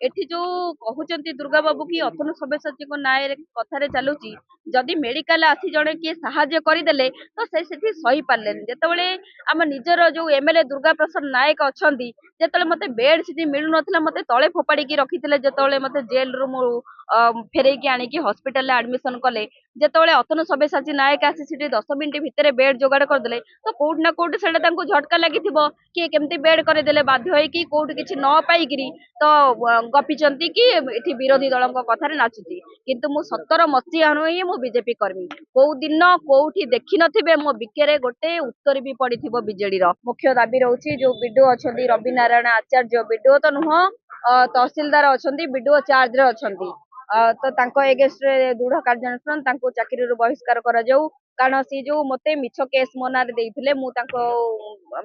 एठी जो कहउचंती दुर्गा बाबू की अतनु सब्यसाची को नाय कथारे चलुची जदि मेडिकल आसी जणे किए साहाय्य करदेले तो से सेठी सही पारलेन जेतेबेले आम निजर जो एमएलए दुर्गा प्रसाद नायक अछंती जेतेबेले मते बेड सिटी मिलु नथिला मते तळे फोपाड़ी की रखिथिले जेतेबेले मते जेल रू मु फेरे की आनी की हॉस्पिटल ले एडमिशन कले जेतेबेले अतनु सब्यसाची नायक आसी सिटी 10 मिनिट भितरे बेड जोगाड़ करदेले तो कोउट ना कोउट सेटा तांको झटका लागिथिबो कि केमती बेड करदेले बाध्य होई कि कोउट किछि न पाइगिरी तो गपिचंती कि एठी विरोधी दलଙ୍କ कथारे नाचुची किंतु मु 17 मसीहानु ही मु बीजेपी कर्मी को दिन कोठी देखि नथिबे मो बिकेरे गोटे उत्तर भी पड़िथिबो बीजेडी रो मुख्य दाबी रहउची जो बीडीओ अछंती रवि नारायण आचार्य बीडीओ तो नुह तहसीलदार अछंती बीडीओ चार्ज रे अछंती तो तांको एगेंस्ट रे दृढ़ कार्यानुष्ठान तांको चाकरी रो बहिष्कार करा जाऊ कारण सी जो मते मिछ केस मनारे देइथिले मु तांको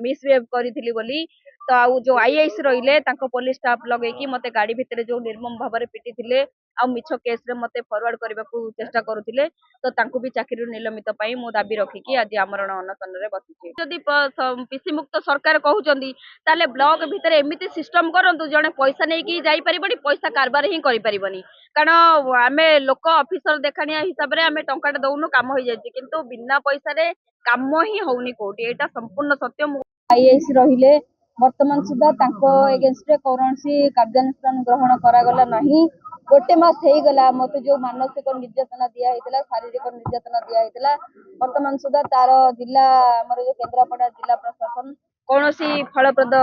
मिसबिहेव करिथिली बोली तो आउ जो आईआईसी रहिले तांको पुलिस स्टाफ लगेकी मते गाड़ी भितरे जो निर्मम भाबरे पिटिथिले आ मिछ केस रे मते फॉरवर्ड करबा को चेष्टा करूथिले तो तांको भी चाकरी निलंबित पई मो दाबी रखिकी आज आमरण अनशन रे बसिछि जदि पीसी मुक्त सरकार कहउचंदी ताले ब्लॉक भितरे एमिति सिस्टम करंतु जणे पैसा नै की जाई परिबनी पैसा कारबार ही करि परिबनी कारण आमे लोक ऑफिसर देखानिया हिसाब रे आमे टंकाटे दउनु काम होई जायछि किंतु बिना पैसा रे काम ही होउनी कोटी एटा संपूर्ण सत्य आईएएस रहिले वर्तमान सुधा तांको एगेंस्ट रे कौनसी कार्यानुष्ठान ग्रहण करागला नहीं गोटे मास हो गला मत जो मानसिक निर्यातना दिया होता शारीरिक निर्यातना दिया होता वर्तमान सुधा तार जिला आमर जो केन्द्रापड़ा जिला प्रशासन कौन सी फलप्रद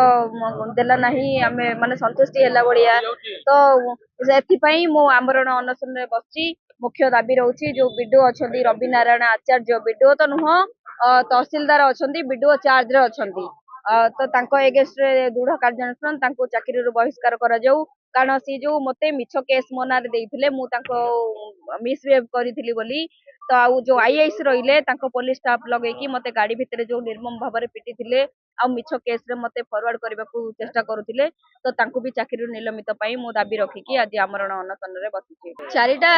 देला नहीं आमे माने संतुष्टि हैला बलिया तो एथिपाई मो आमरण अनशन रे बसची मुख्य दाबी रहउची जो बीडीओ अछंती रवि नारायण आचार्य बीडीओ तो नुह तहसीलदार अछंती बीडीओ चार्ज रे अछंती तो तांको एगेंस्ट रे दृढ़ कार्यानुष्ठान तांको चाकरी रो बहिष्कार करा जाऊ कारण सी जो मते मिछ केस मनारे देइथिले मु तांको मिसबिहेव करिथिली बोली तो आउ जो आईआईसी रहिले तांको पुलिस स्टाफ लगेकी मते गाड़ी भितरे जो निर्मम भाबरे पिटिथिले आ मिछ केस रे मते फॉरवर्ड करबा को चेष्टा करूथिले तो तांको भी चाकरी निलंबित पई मो दाबी रखिकी आज आमरण अनशन रे बसिछि चारिटा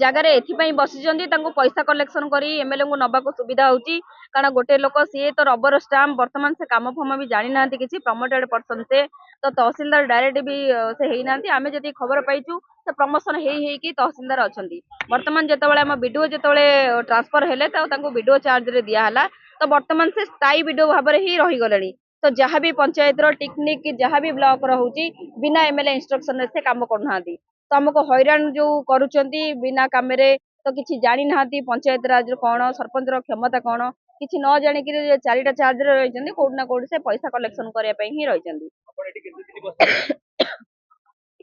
जगह रे एथि पई बसिजंदी तांको पैसा कलेक्शन करी एमएलए को नबा को सुविधा होउची कारण गोटे लोक सी तो रबर स्टाम्प वर्तमान से काम फम भी जानी ना किसी प्रमोटेड पर्सन से तो तहसीलदार डायरेक्ट भी से हेई नांती आमे जदी खबर पाइचु तो प्रमोशन हेई कि तहसीलदार अछंती वर्तमान जेतेबेले हम वीडियो जेतेबेले ट्रांसफर हेले तो तांको वीडियो चार्ज रे दिया हला तो वर्तमान से स्थायी वीडियो भाबरे ही रही गलेनी तो जहाँ भी पंचायत रो टेक्निक जहाँ भी ब्लॉक रहउची बिना एमएलए इंस्ट्रक्शन से काम करनाहांती तो हमको हैरान जो करूचंती बिना कामरे तो किछि जानी नाहांती पंचायत राज कोन सरपंच रो क्षमता कोन किछि न जानि कि चारिटा चार्ज रे रहिचंदी कोड ना कोड से पैसा कलेक्शन करिया पई ही रहिचंदी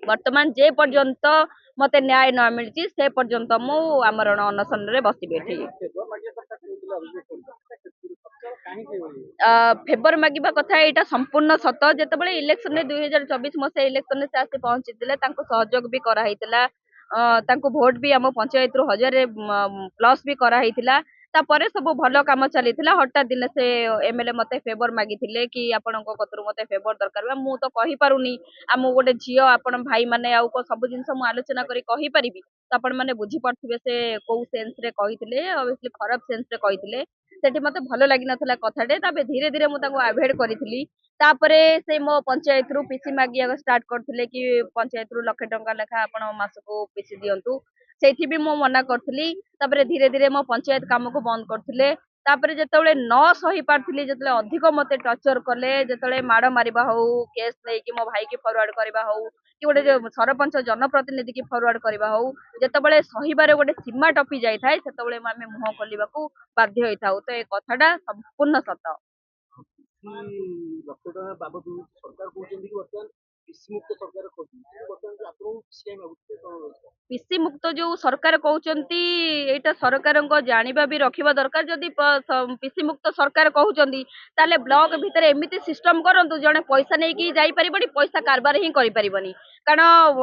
वर्तमान जे पर्यंत मते न्याय न मिलची से पर्यंत मु आमरण अनशन रे बसी बैठी फेवर मागिबा कथा एटा संपूर्ण सत जेतेबेले इलेक्शन रे 2024 मसे इलेक्शन से आसी पहुंचीतिले तांको सहयोग भी करा हितला तांको वोट भी हम पंचायत रु 1000 प्लस भी करा हितला तापरे सब भल काम चलीथिला हठात दिन से एमएलए मते फेवर मागिथिले कि आपनको कतरु मते फेवर दरकार बा मु तो कहि पारुनी आ मु गोटे झियो आपण भाई माने आउ को सब जिंस मु आलोचना करी कहि परिबी तो आपण माने बुझी पड़थिबे से को सेंस रे कहिथिले ऑब्वियसली खराब सेंस रे कहिथिले सेठी मते भलो लागि नथला कथाटे ताबे धीरे धीरे मु ताको अवॉइड करिथिली तापरे से मो पंचायत रु पीसी मागिया स्टार्ट करथिले कि पंचायत रु लाख टंका लेखा आपण मासको पीसी दियंतु सेठी भी मो मना करथिली तापरे धीरे धीरे मो पंचायत काम को बंद करथिले तापरे जेतेबेले न सही पारथिली जेतेबेले अधिक मते टर्चर कले जेतेबेले माड़ मारिबा हो केस नै कि मो भाई के फॉरवर्ड करबा हो कि गोटे सरपंच जनप्रतिनिधि की फॉरवर्ड करबा हो जेतेबेले सहीबारे गोटे सीमा टपी जाय थाए सेतेबेले आमे मुह खोलिबा को बाध्य होइथाउ तो ए कथाटा संपूर्ण सत बाबद सरकार कहउछन्ती कि वर्तमान पीसी मुक्त सरकार कहउछन्ती वर्तमान आपन सीएम पीसी मुक्त जो सरकार कहउचंती एटा सरकार को जानिबा भी रखिबा दरकार जदी पीसी मुक्त सरकार कहउचंती ताले ब्लॉक भितर एमिति सिस्टम करंतु जणे पैसा नै की जाई परिबनी पैसा कारबार ही करि परिबनी कारण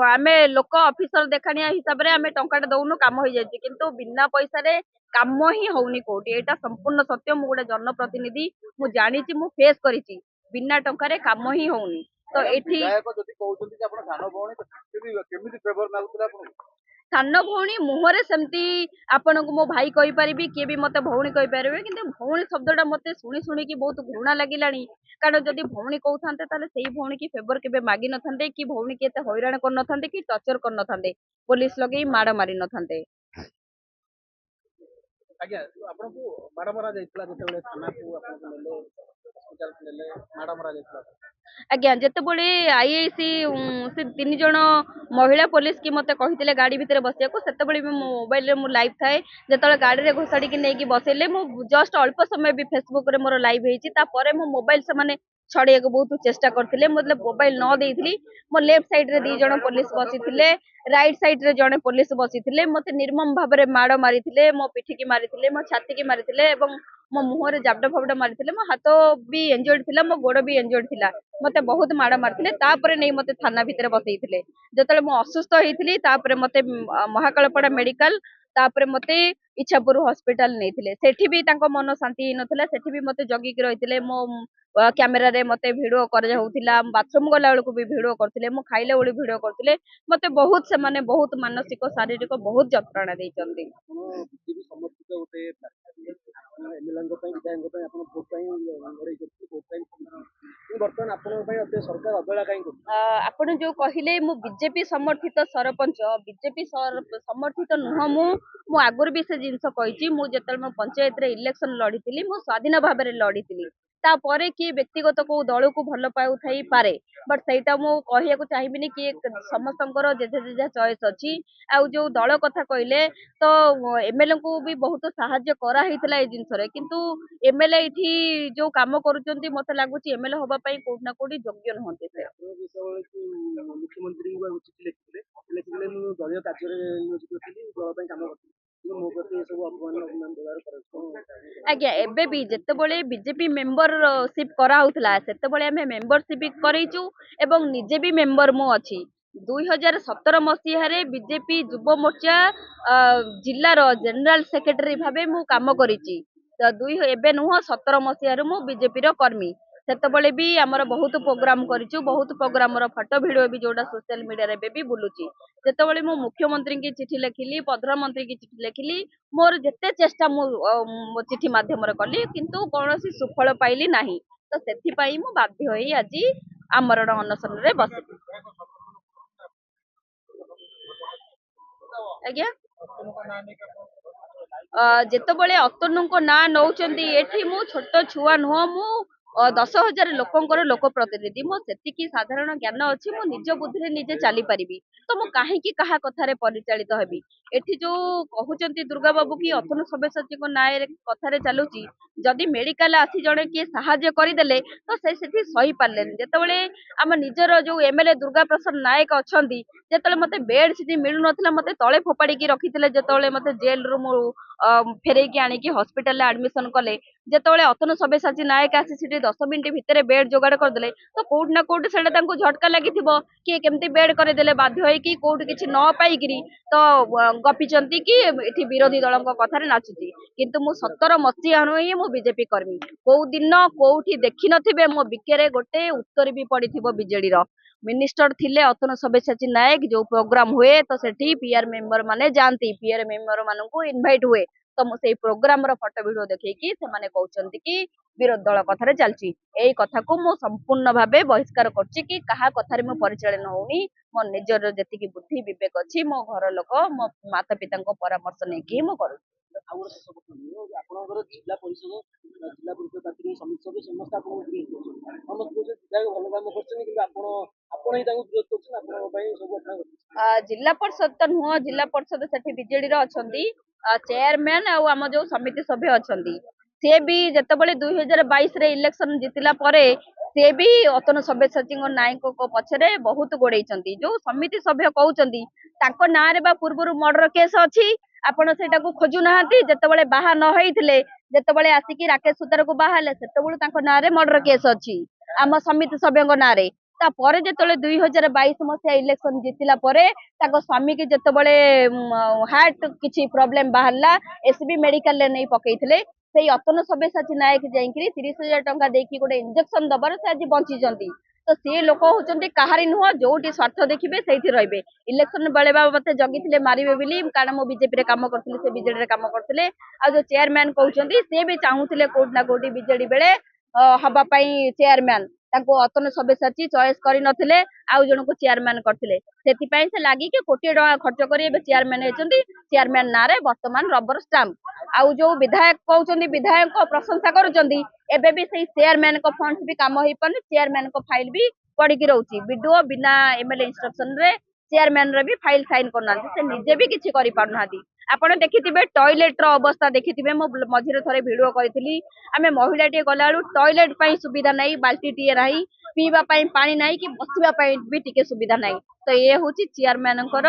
आमे लोक ऑफिसर देखानिया हिसाब रे आमे टंकाटे दउनु काम होई जायछि किंतु बिना पैसा रे काम ही होउनी कोटी एटा संपूर्ण सत्य मु गोटे जनप्रतिनिधि मु जानिछि मु फेस करिछि बिना टंका रे काम ही होउनी तो एठी विधायक जदी कहउचंती कि आपण धान बहणी तो केमिति फेवर मागुतला आपण ସାନ ଭଉଣୀ ମୁହଁରେ ସେମିତି ଆପଣଙ୍କୁ ମୋ ଭାଇ କହିପାରିବି, କିଏ ବି ମତେ ଭଉଣୀ କହିପାରିବେ, କିନ୍ତୁ ଭଉଣୀ ଶବ୍ଦଟା ମତେ ଶୁଣି ଶୁଣିକି ବହୁତ ଘୃଣା ଲାଗିଲାଣି। କାରଣ ଯଦି ଭଉଣୀ କହୁଥାନ୍ତେ ତାହେଲେ ସେଇ ଭଉଣୀ କି ଫେଭର କେବେ ମାଗି ନଥାନ୍ତେ, କି ଭଉଣୀ କି ଏତେ ହଇରାଣ କରିନଥାନ୍ତେ, କି ଟର୍ଚର କରିନଥାନ୍ତେ, ପୋଲିସ ଲଗେଇ ମାଡ ମାରି ନଥାନ୍ତେ। ଆଜ୍ଞା ଆପଣଙ୍କୁ ମାଡ଼ ମରା ଯାଇଥିଲା ଯେତେବେଳେ ଥାନାକୁ ଆପଣଙ୍କୁ ନେଲେ ହସ୍ପିଟାଲକୁ ନେଲେ ମାଡ଼ ମରା ଯାଇଥିଲା। ଆଜ୍ଞା ଯେତେବେଳେ ଆଇଆଇସି ସେ 3 ଜଣ ମହିଳା ପୋଲିସ କି ମତେ କହିଥିଲେ ଗାଡି ଭିତରେ ବସିବାକୁ, ସେତେବେଳେ ବି ମୋ ମୋବାଇଲରେ ମୁଁ ଲାଇଭ୍ ଥାଏ। ଯେତେବେଳେ ଗାଡିରେ ଘୋଷାଡ଼ିକି ନେଇକି ବସେଇଲେ, ମୁଁ ଜଷ୍ଟ ଅଳ୍ପ ସମୟ ବି ଫେସବୁକରେ ମୋର ଲାଇଭ୍ ହେଇଛି। ତାପରେ ମୋ ମୋବାଇଲ ସେମାନେ ଛଡେଇବାକୁ ବହୁତ ଚେଷ୍ଟା କରିଥିଲେ। ମୁଁ ଯେତେବେଳେ ମୋବାଇଲ ନ ଦେଇଥିଲି, ମୋ ଲେଫ୍ଟ ସାଇଡରେ 2 ଜଣ ପୋଲିସ ବସିଥିଲେ, ରାଇଟ ସାଇଡରେ ଜଣେ ପୋଲିସ ବସିଥିଲେ। ମତେ ନିର୍ମମ ଭାବରେ ମାଡ ମାରିଥିଲେ, ମୋ ପିଠିକି ମାରିଥିଲେ, ମୋ ଛାତିକି ମାରିଥିଲେ ଏବଂ ମୋ ମୁହଁରେ ଜାବଡା ଫାବଡା ମାରିଥିଲେ। ମୋ ହାତ ବି ଏଞ୍ଜର୍ଡ ଥିଲା, ମୋ ଗୋଡ ବି ଏଞ୍ଜର୍ଡ ଥିଲା। ମତେ ବହୁତ ମାଡ ମାରିଥିଲେ, ତାପରେ ନେଇ ମତେ ଥାନା ଭିତରେ ବସେଇଥିଲେ। ଯେତେବେଳେ ମୁଁ ଅସୁସ୍ଥ ହେଇଥିଲି, ତାପରେ ମତେ ମହାକାଳପଡା ମେଡିକାଲ, ତାପରେ ମତେ ଇଚ୍ଛାପୁର ହସ୍ପିଟାଲ ନେଇଥିଲେ। ସେଠି ବି ତାଙ୍କ ମନ ଶାନ୍ତି ହେଇନଥିଲା, ସେଠି ବି ମତେ ଜଗିକି ରହିଥିଲେ। ମୋ କ୍ୟାମେରାରେ ମତେ ଭିଡିଓ କରାଯାଉଥିଲା, ବାଥରୁମ ଗଲା ବେଳକୁ ବି ଭିଡିଓ କରୁଥିଲେ, ମୁଁ ଖାଇଲା ବେଳକୁ ଭିଡିଓ କରୁଥିଲେ। ମତେ ବହୁତ ସେମାନେ ବହୁତ ମାନସିକ ଶାରୀରିକ ବହୁତ ଯନ୍ତ୍ରଣା ଦେଇଛନ୍ତି। ଆପଣ ବିଜେପି ସମର୍ଥିତ ଗୋଟେ ପ୍ରାର୍ଥୀ, ଆପଣ ଏମଏଲଏଙ୍କ ପାଇଁ ବିଧାୟକଙ୍କ ପାଇଁ ଆପଣ ଭୋଟ ପାଇଁ ଲଢ଼େଇ କରିଥିଲେ, ଭୋଟ ପାଇଁ କିନ୍ତୁ ବର୍ତ୍ତମାନ ଆପଣଙ୍କ ପାଇଁ ଏତେ ସରକାର ଅବହେଳା କାହିଁ କରୁଛନ୍ତି? ଆପଣ ଯୋଉ କହିଲେ ମୁଁ ବିଜେପି ସମର୍ଥିତ ସରପଞ୍ଚ, ବିଜେପି ସମର୍ଥିତ ନୁହଁ। ମୁଁ ଆଗରୁ ବି ସେ ଜିନିଷ କହିଛି। ମୁଁ ଯେତେବେଳେ ମୋ ପଞ୍ଚାୟତରେ ଇଲେକ୍ସନ ଲଢିଥିଲି, ମୁଁ ସ୍ୱାଧୀନ ଭାବରେ ଲଢିଥିଲି। ତାପରେ କିଏ ବ୍ୟକ୍ତିଗତ କୋଉ ଦଳକୁ ଭଲ ପାଉଥାଇପାରେ, ବଟ୍ ସେଇଟା ମୁଁ କହିବାକୁ ଚାହିଁବିନି। କି ସମସ୍ତଙ୍କର ଯେଝା ଯେଝା ଚଏସ୍ ଅଛି। ଆଉ ଯୋଉ ଦଳ କଥା କହିଲେ, ତ ଏମଏଲଏଙ୍କୁ ବି ବହୁତ ସାହାଯ୍ୟ କରାହେଇଥିଲା ଏଇ ଜିନିଷରେ, କିନ୍ତୁ ଏମଏଲଏ ଏଇଠି ଯୋଉ କାମ କରୁଛନ୍ତି, ମତେ ଲାଗୁଛି ଏମଏଲଏ ହବା ପାଇଁ କୋଉଠି ନା କୋଉଠି ଯୋଗ୍ୟ ନୁହନ୍ତି ସେ। ଆପଣ ଯେତେବେଳେ ମୁଖ୍ୟମନ୍ତ୍ରୀଙ୍କୁ ଚିଠି ଲେଖିଥିଲେ ମୁଁ ଦଳୀୟ କାର୍ଯ୍ୟରେ ନିୟୋଜିତ ଥିଲି, ଦଳ ପାଇଁ କାମ କରିଥିଲି, କିନ୍ତୁ ମୋ ପ୍ରତି ଏସବୁ ଅପମାନ ବ୍ୟବହାର କରାଯାଉଛି। ଆଜ୍ଞା ଏବେ ବି ଯେତେବେଳେ ବିଜେପି ମେମ୍ବରସିପ କରାହଉଥିଲା, ସେତେବେଳେ ଆମେ ମେମ୍ବରସିପ କରେଇଛୁ ଏବଂ ନିଜେ ବି ମେମ୍ବର ମୁଁ ଅଛି। 2017 ମସିହାରେ ବିଜେପି ଯୁବ ମୋର୍ଚ୍ଚା ଜିଲ୍ଲାର ଜେନେରାଲ ସେକ୍ରେଟାରୀ ଭାବେ ମୁଁ କାମ କରିଛି। ଏବେ ନୁହଁ, 17 ମସିହାରୁ ମୁଁ ବିଜେପିର କର୍ମୀ। ସେତେବେଳେ ବି ଆମର ବହୁତ ପ୍ରୋଗ୍ରାମ କରିଛୁ, ବହୁତ ପ୍ରୋଗ୍ରାମର ଫଟୋ ଭିଡିଓ ବି ଯୋଉଟା ସୋସିଆଲ ମିଡିଆରେ ଏବେ ବି ବୁଲୁଛି। ଯେତେବେଳେ ମୁଁ ମୁଖ୍ୟମନ୍ତ୍ରୀଙ୍କୁ ଚିଠି ଲେଖିଲି, ପ୍ରଧାନମନ୍ତ୍ରୀଙ୍କୁ ଚିଠି ଲେଖିଲି, ମୋର ଯେତେ ଚେଷ୍ଟା ମୁଁ ମୋ ଚିଠି ମାଧ୍ୟମରେ କଲି, କିନ୍ତୁ କୌଣସି ସୁଫଳ ପାଇଲି ନାହିଁ। ତ ସେଥିପାଇଁ ମୁଁ ବାଧ୍ୟ ହୋଇ ଆଜି ଆମରଣ ଅନଶନରେ ବସିଲି। ଆଜ୍ଞା ଯେତେବେଳେ ଅତନୁଙ୍କ ନାଁ ନଉଛନ୍ତି, ଏଠି ମୁଁ ଛୋଟ ଛୁଆ ନୁହଁ, ମୁଁ 10,000 ଲୋକଙ୍କର ଲୋକ ପ୍ରତିନିଧି। ମୋ ସେତିକି ସାଧାରଣ ଜ୍ଞାନ ଅଛି, ମୁଁ ନିଜ ବୁଦ୍ଧିରେ ନିଜେ ଚାଲିପାରିବି। ତ ମୁଁ କାହିଁକି କାହା କଥାରେ ପରିଚାଳିତ ହେବି? ଏଠି ଯୋଉ କହୁଛନ୍ତି ଦୁର୍ଗା ବାବୁ କି ଅତନୁ ସବ୍ୟସାଚୀଙ୍କ ନାଁରେ କଥାରେ ଚାଲୁଛି, ଯଦି ମେଡିକାଲ ଆସି ଜଣେ କିଏ ସାହାଯ୍ୟ କରିଦେଲେ, ତ ସେ ସେଠି ସହି ପାରିଲେନି। ଯେତେବେଳେ ଆମ ନିଜର ଯୋଉ ଏମଏଲଏ ଦୁର୍ଗା ପ୍ରସାଦ ନାୟକ ଅଛନ୍ତି, ଯେତେବେଳେ ମତେ ବେଡ ସେଠି ମିଳୁନଥିଲା, ମତେ ତଳେ ଫୋପାଡିକି ରଖିଥିଲେ। ଯେତେବେଳେ ମତେ ଜେଲରୁ ମୁଁ ଫେରେଇକି ଆଣିକି ହସ୍ପିଟାଲରେ ଆଡମିସନ କଲେ, ଯେତେବେଳେ ଅତନୁ ସବ୍ୟସାଚୀ ନାୟକ ଆସି ସେଠି 10 ମିନିଟ ଭିତରେ ବେଡ ଯୋଗାଡ଼ କରିଦେଲେ, ତ କୋଉଠି ନା କୋଉଠି ସେଟା ତାଙ୍କୁ ଝଟକା ଲାଗିଥିବ। କିଏ କେମିତି ବେଡ କରିଦେଲେ, ବାଧ୍ୟ ହେଇକି କୋଉଠି କିଛି ନ ପାଇକିରି ତ ଗପିଛନ୍ତି କି ଏଠି ବିରୋଧୀ ଦଳଙ୍କ କଥାରେ ନାଚୁଛି। କିନ୍ତୁ ମୁଁ 17 ମସିହାରୁ ହିଁ ମୁଁ ବିଜେପି କର୍ମୀ। କୋଉ ଦିନ କୋଉଠି ଦେଖିନଥିବେ ମୋ ବିକେରେ ଗୋଟେ ଉତ୍ତର ବି ପଡିଥିବ ବିଜେଡିର। ମିନିଷ୍ଟର ଥିଲେ ଅତନୁ ସବ୍ୟସାଚୀ ନାୟକ, ଯୋଉ ପ୍ରୋଗ୍ରାମ ହୁଏ ତ ସେଠି ପିଆର ମେମ୍ବର ମାନେ ଯାଆନ୍ତି, ପିଆର ମେମ୍ବର ମାନଙ୍କୁ ଇନଭାଇଟ ହୁଏ। ତ ମୁଁ ସେଇ ପ୍ରୋଗ୍ରାମର ଫଟୋ ଭିଡିଓ ଦେଖେଇକି ସେମାନେ କହୁଛନ୍ତି କି ବିରୋଧୀ ଦଳ କଥାରେ ଚାଲିଛି। ଏଇ କଥାକୁ ମୁଁ ସମ୍ପୂର୍ଣ୍ଣ ଭାବେ ବହିଷ୍କାର କରୁଛି କି କାହା କଥାରେ ମୁଁ ପରିଚାଳନା ହଉନି। ମୋ ନିଜର ଯେତିକି ବୁଦ୍ଧି ବିବେକ ଅଛି, ମୋ ଘର ଲୋକ, ମୋ ମାତା ପିତାଙ୍କ ପରାମର୍ଶ ନେଇକି ମୁଁ କରୁଛି। ଆଉ ଗୋଟେ ଶେଷ ପ୍ରଶ୍ନ, ଆପଣଙ୍କର ଜିଲ୍ଲା ପରିଷଦ ପ୍ରାର୍ଥୀ ସମିତି ସଭ୍ୟ ସମସ୍ତେ ଆପଣଙ୍କୁ ବିରୋଧ କରୁଛନ୍ତି, ସମସ୍ତେ କହୁଛନ୍ତି ବିଧାୟକ ଭଲ କାମ କରୁଛନ୍ତି, କିନ୍ତୁ ଆପଣ ହିଁ ତାଙ୍କୁ ବିରୋଧ କରୁଛନ୍ତି, ଆପଣଙ୍କ ପାଇଁ ସବୁ ଜିଲ୍ଲା ପରିଷଦ ତ ନୁହଁ, ଜିଲ୍ଲା ପରିଷଦ ସେଠି ବିଜେଡିର ଅଛନ୍ତି ଚେୟାରମ୍ୟାନ ଆଉ ଆମ ଯୋଉ ସମିତି ସଭ୍ୟ ଅଛନ୍ତି। ସିଏ ବି ଯେତେବେଳେ 2022ରେ ଇଲେକ୍ସନ ଜିତିଲା ପରେ, ସିଏ ବି ଅତନୁ ସବ୍ୟସାଚୀଙ୍କ ନାୟକଙ୍କ ପଛରେ ବହୁତ ଗୋଡେଇଛନ୍ତି। ଯୋଉ ସମିତି ସଭ୍ୟ କହୁଛନ୍ତି, ତାଙ୍କ ନାଁରେ ବା ପୂର୍ବରୁ ମର୍ଡର କେସ୍ ଅଛି। ଆପଣ ସେଇଟାକୁ ଖୋଜୁନାହାନ୍ତି। ଯେତେବେଳେ ବାହା ନ ହେଇଥିଲେ, ଯେତେବେଳେ ଆସିକି ରାକେଶ ସୁତାରକୁ ବାହା ହେଲେ, ସେତେବେଳେ ତାଙ୍କ ନାଁରେ ମର୍ଡର କେସ୍ ଅଛି ଆମ ସମିତି ସଭ୍ୟଙ୍କ ନାଁରେ। ତାପରେ ଯେତେବେଳେ 2022 ମସିହା ଇଲେକ୍ସନ ଜିତିଲା ପରେ, ତାଙ୍କ ସ୍ୱାମୀ କି ଯେତେବେଳେ ହାର୍ଟ କିଛି ପ୍ରୋବ୍ଲେମ ବାହାରିଲା, ଏସବି ମେଡିକାଲରେ ନେଇ ପକେଇଥିଲେ। ସେଇ ଅତନୁ ସବ୍ୟସାଚୀ ନାୟକ ଯାଇକିରି 30,000 ଟଙ୍କା ଦେଇକି ଗୋଟେ ଇଞ୍ଜେକ୍ସନ ଦବାର ସେ ଆଜି ବଞ୍ଚିଛନ୍ତି। ତ सी लोक होचंती काहारी नुह जोटी स्वार्थ देखिबे सेठी रहिबे इलेक्शन बेले बा मते जगिथिले मारिबे बोली कारण मो बीजेपी रे काम करथिले से बीजेडी रे काम करथिले आ जो चेयरमैन कहउचंती से भी चाहूथिले कोट ना कोटी बीजेडी बेले हबा पई चेयरमैन ताको अतन सब्यसाची चॉइस करि नथिले आउ जणको चेयरमैन करथिले सेति पई से लागि के कोटी टका खर्च करी एबे चेयरमैन हेचंती चेयरमैन नारे वर्तमान रबर स्टाम्प आउ जो विधायक कहउचंती विधायक को प्रशंसा करूचंती एबे भी सही चेयरमैन को फंड्स भी काम होई पन चेयरमैन को फाइल भी पड़ी की रहउची वीडियो बिना एमएलए इंस्ट्रक्शन रे चेयरमैन रे भी फाइल साइन करनांती से निजे भी किछि करि पारनांती आपण देखिथिबे टॉयलेट रो अवस्था देखिथिबे मो मझिरे थरे वीडियो करिथिली आमे महिला टे गलाळु टॉयलेट पई सुविधा नाही बाल्टी टिए नाही पीवा पई पानी नाही कि बसिवा पई भी टिके सुविधा नाही तो ये होची चेयरमैन को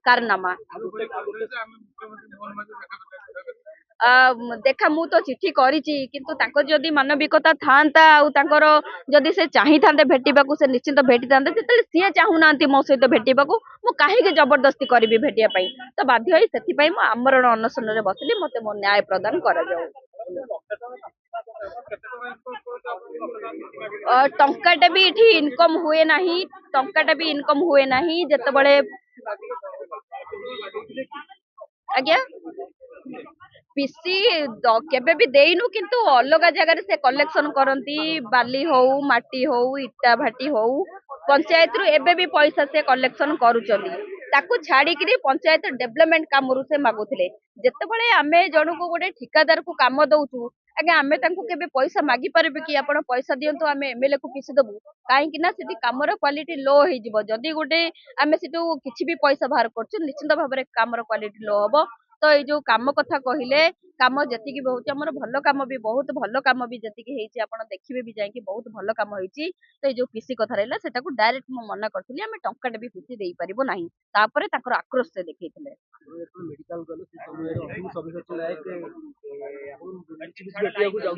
कारनामा देखा मु तो चिठी करिची किंतु तांको जदी मानविकता थांता आउ तांकर जदी से चाहि थांते भेटिबाकू से निश्चित भेटि थांते जेतले सिए चाहू नांती मो सहित भेटिबाकू मु काहे के जबरदस्ती करबी भेटिया पई तो बाध्य होई सेति पई मु आमरण अनशन रे बसली मते मो न्याय प्रदान करा जाऊ टंकाटा भी इठी इनकम हुए नाही टंकाटा भी इनकम हुए नाही जेतबळे आज्ञा पीसी केबे भी देइनु किंतु अलग जगह से कलेक्शन करंती बाली हो माटी हो इटा भाटी हो पंचायत रु एबे भी पैसा से कलेक्शन करूचंदी ताकू छाड़ी करी पंचायत डेवलपमेंट काम रु से मागुथिले जेतेबेले आमे जणको गोटे ठिकादार को काम दउचु आगे आमे तांको केबे पैसा मागी परबे कि आपण पैसा दियंतु आमे एमएलए को पीसी दबु काहे कि ना सेठी कामर क्वालिटी लो हे जिवो जदी गोटे आमे सेटू किछि भी पैसा बाहर करछु निश्चित भाबरे कामर क्वालिटी लो हबो तो ये जो काम कथा कहले काम जति की बहुत हमर भलो काम भी बहुत भलो काम भी जति की हेची आपण देखिबे भी जाय कि बहुत भलो काम होईची तो ये जो पीसी कथा रहला सेटा को डायरेक्ट म मना करथली हमें टंकाटे भी पीसी देई परिबो नाही तापरे ताकर आक्रोश से देखैथिले मेडिकल गलो से समय रे अफिम सभी चलाए के आपण भेटिया को जाउ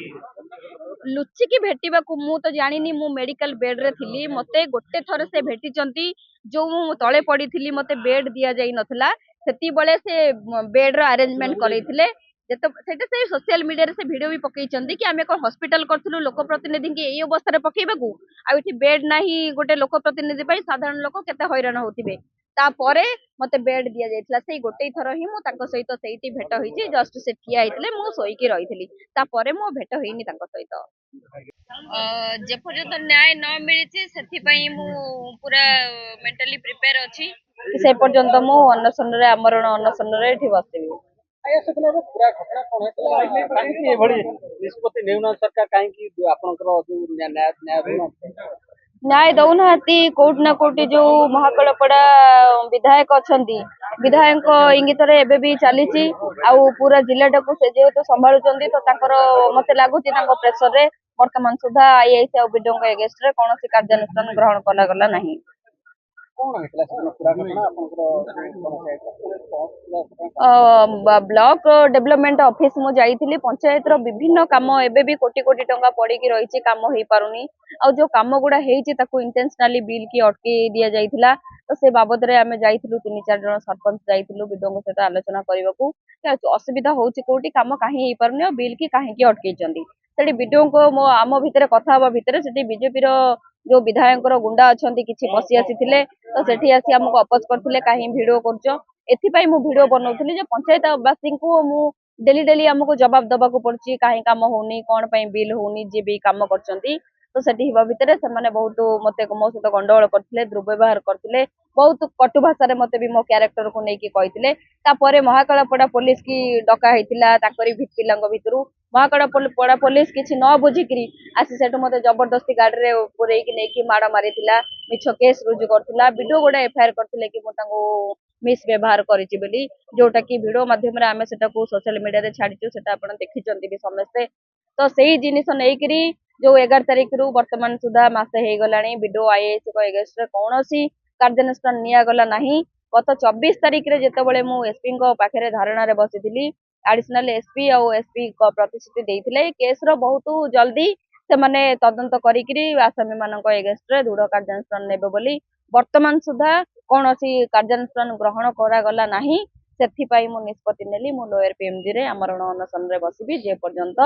लुच्ची की भेटिबा को मु तो जानिनी मु मेडिकल बेड रे थिली मते गोटे थर से भेटिचंती जो मु तळे पड़ी थिली मते बेड दिया जाई नथला सेती बळे से बेड रो अरेंजमेंट करैथिले जेतो सेटा से सोशल मीडिया रे से वीडियो भी पकेइचंती कि आमे को हॉस्पिटल करथलु लोक प्रतिनिधि के एई अवस्था रे पकेइबाकू आ इठी बेड नाही गोटे लोक प्रतिनिधि पई साधारण लोक केते हैरान होतिबे तापरे मते बेड दिया जाइतला सेई गोटे थर ही मु ताको सहित सेईटी भेट होईची जस्ट से ठिया आइतले मु सोई की रहितली तापरे मो भेट होईनी ताको सहित जे पर्यंत न्याय न मिलिछि सेथि पई मु पूरा मेंटली प्रिपेयर अछि से पर्यंत मु अनशन रे आमरण अनशन रे एठी बसिबी आया सकला रो पूरा घटना कोन हेतला काहे एभଳି निष्पत्ति नेउना सरकार काहे कि आपनकर जो न्याय दौनाहाती कोर्ट ना कोर्ट जो महाकलपड़ा विधायक अछंती विधायक इंगित रे एबे भी चलीची आउ पूरा जिल्लाटा को से जेहेतु संभाळुचंदी तो ताकर मते लागुची ताको प्रेशर रे वर्तमान सुधा आईआईसी आ वीडियो के अगेंस्ट रे कोनोसी कार्यानुष्ठान ग्रहण कला गला नाही कोन हेतला पूरा घटना आपनकर ब्लॉक डेवलपमेंट ऑफिस मु जाइथिली पंचायत रो विभिन्न काम एबे भी कोटी कोटी टंका पड़ी की रहिछि काम होई पारुनी आ जो काम गुडा हेछि ताको इंटेंशनली बिल की अटकी दिया जाइथिला तो से बाबद रे आमे जाइथिलु 3-4 जण सरपंच जाइथिलु विडोंग सहित आलोचना करबाकू असुविधा होछि कोटी काम काहे हेई पारुनी आ बिल की काहे की अटकी चंदी सेठी विडोंग को मो आम भितरे कथा हबा भितरे सेठी बीजेपी रो जो विधायक गुंडा अछंती किछि पसी आसीथिले तो सेठी आसी हमको अपोज करथिले काहे वीडियो करछो एथिपाई मु वीडियो बनौथिली जे पंचायत वासी को मु डेली डेली हमको जवाब दबा को पड़ची काहे काम होनी कोन पई बिल होनी जे भी काम करचंती तो सेठी हिबा भितरे से माने बहुत मते मो सहित गंडगोल करथिले दुर्व्यवहार करथिले बहुत कटु भाषा रे मते भी मो कैरेक्टर को नेकी कहिथिले तापरे महाकालपड़ा पुलिस की डका हेतिला ताकरी भित पिलांग भितरु महाकालपड़ा पुलिस किछि न बुझिकरी आसी सेठ मते जबरदस्ती गाड़ी रे पुरै की नेकी माड़ मारिथिला मिछ केस रुजु करथिला वीडियो गोडा एफआईआर करथिले कि मो तांगो मिस व्यवहार करिछि बोली जोटा की वीडियो माध्यम रे आमे सेटा को सोशल मीडिया रे छाडिछु सेटा आपण देखिचंती भी समस्ते तो सेही जिनिस नेकरी जो 11 तारिख रु वर्तमान सुधा मासे हे गलाणी वीडियो आईएएस को अगेंस्ट रे कोनोसी कार्यानुष्ठान निया गला नाही गत 24 तारिख रे जेतेबेले मु एसपी को पाखरे धारणा रे बसिथिली एडिशनल एसपी और एसपी को प्रतिश्रुति देइथिले केस रो बहुत जल्दी से माने तदंत करिकरी आसामी मानक अगेंस्ट रे दृढ़ कार्यानुष्ठान नेबे बोली वर्तमान सुधा कोनोसी कार्यानुष्ठान ग्रहण करा गला नाही सेथि पई मु निष्पत्ति नेली मु लोयर पीएमजी रे आमरण अनशन रे बसिबी जे पर्यंत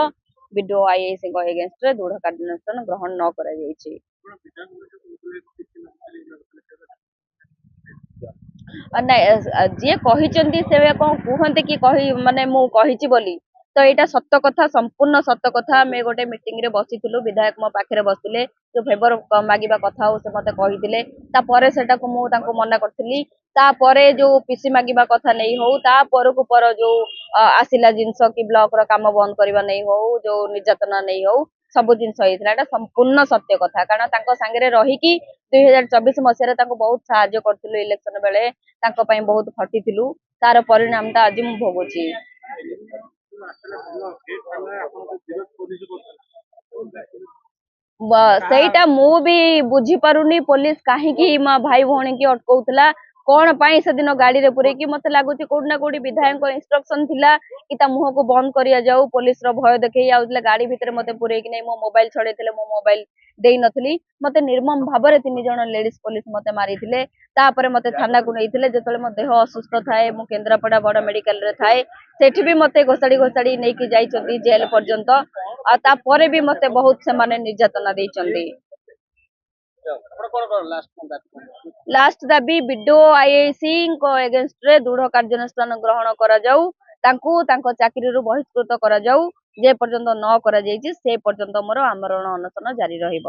वीडियो आईएएस को अगेंस्ट रे दृढ़ कार्यानुष्ठान ग्रहण न करा जायछि। ନାଇଁ ଯିଏ କହିଛନ୍ତି ସେ କଣ କୁହନ୍ତି କି ମାନେ ମୁଁ କହିଛି ବୋଲି ତ ଏଇଟା ସତ କଥା ସମ୍ପୂର୍ଣ୍ଣ ସତ କଥା। ଆମେ ଗୋଟେ ମିଟିଂ ରେ ବସିଥିଲୁ, ବିଧାୟକ ମୋ ପାଖରେ ବସିଥିଲେ, ଯୋଉ ଫେଭର ମାଗିବା କଥା ହଉ ସେ ମତେ କହିଥିଲେ। ତାପରେ ସେଟାକୁ ମୁଁ ତାଙ୍କୁ ମନା କରିଥିଲି। ତାପରେ ଯୋଉ ପିସି ମାଗିବା କଥା ନେଇ ହଉ, ତା ପରକୁ ପର ଯୋଉ ଆସିଲା ଜିନିଷ କି ବ୍ଲକ ର କାମ ବନ୍ଦ କରିବା ନେଇ ହଉ, ଯୋଉ ନିର୍ଯାତନା ନେଇ ହଉ, ସବୁ ଜିନିଷ ହେଇଥିଲା। ଏଟା ସମ୍ପୂର୍ଣ୍ଣ ସତ୍ୟ କଥା, କାରଣ ତାଙ୍କ ସାଙ୍ଗରେ ରହିକି 2024 ମସିହାରେ ତାଙ୍କୁ ବହୁତ ସାହାଯ୍ୟ କରିଥିଲୁ। ଇଲେକ୍ସନ ବେଳେ ତାଙ୍କ ପାଇଁ ବହୁତ ଖଟିଥିଲୁ, ତାର ପରିଣାମ ଟା ଆଜି ମୁଁ ଭୋଗୁଛି। ସେଇଟା ମୁଁ ବି ବୁଝିପାରୁନି ପୋଲିସ କାହିଁକି ମୋ ଭାଇ ଭଉଣୀ କି ଅଟକଉଥିଲା, କଣ ପାଇଁ ସେଦିନ ଗାଡିରେ ପୁରେଇକି। ମତେ ଲାଗୁଛି କୋଉଠି ନା କୋଉଠି ବିଧାୟକଙ୍କ ଇନଷ୍ଟ୍ରକ୍ସନ ଥିଲା କି ତା ମୁହଁକୁ ବନ୍ଦ କରିବା ଯାଉ, ପୋଲିସ ର ଭୟ ଦେଖେଇ ଆଉଥିଲେ ଗାଡି ଭିତରେ ମତେ ପୁରେଇକି ନେଇ ମୋ ମୋବାଇଲ ଛଡେଇଥିଲେ, ମୋ ମୋବାଇଲ ଦେଇ ନଥିଲି। ମତେ ନିର୍ମମ ଭାବରେ 3 ଜଣ ଲେଡିଜ ପୋଲିସ ମତେ ମାରିଥିଲେ। ତାପରେ ମତେ ଥାନାକୁ ନେଇଥିଲେ, ଯେତେବେଳେ ମୋ ଦେହ ଅସୁସ୍ଥ ଥାଏ, ମୁଁ କେନ୍ଦ୍ରାପଡା ବଡ ମେଡିକାଲ ରେ ଥାଏ, ସେଠି ବି ମତେ ଘୋଷାଡି ଘୋଷାଡି ନେଇକି ଯାଇଛନ୍ତି ଜେଲ ପର୍ଯ୍ୟନ୍ତ। ଆଉ ତାପରେ ବି ମତେ ବହୁତ ସେମାନେ ନିର୍ଯାତନା ଦେଇଛନ୍ତି। ଲାଷ୍ଟ ଦାବି ବିଡିଓ ଆଇଆଇସିଙ୍କ ଏଗେନଷ୍ଟରେ ଦୃଢ କାର୍ଯ୍ୟାନୁଷ୍ଠାନ ଗ୍ରହଣ କରାଯାଉ, ତାଙ୍କୁ ତାଙ୍କ ଚାକିରିରୁ ବହିଷ୍କୃତ କରାଯାଉ। ଯେ ପର୍ଯ୍ୟନ୍ତ ନ କରାଯାଇଛି ସେ ପର୍ଯ୍ୟନ୍ତ ମୋର ଆମରଣ ଅନଶନ ଜାରି ରହିବ।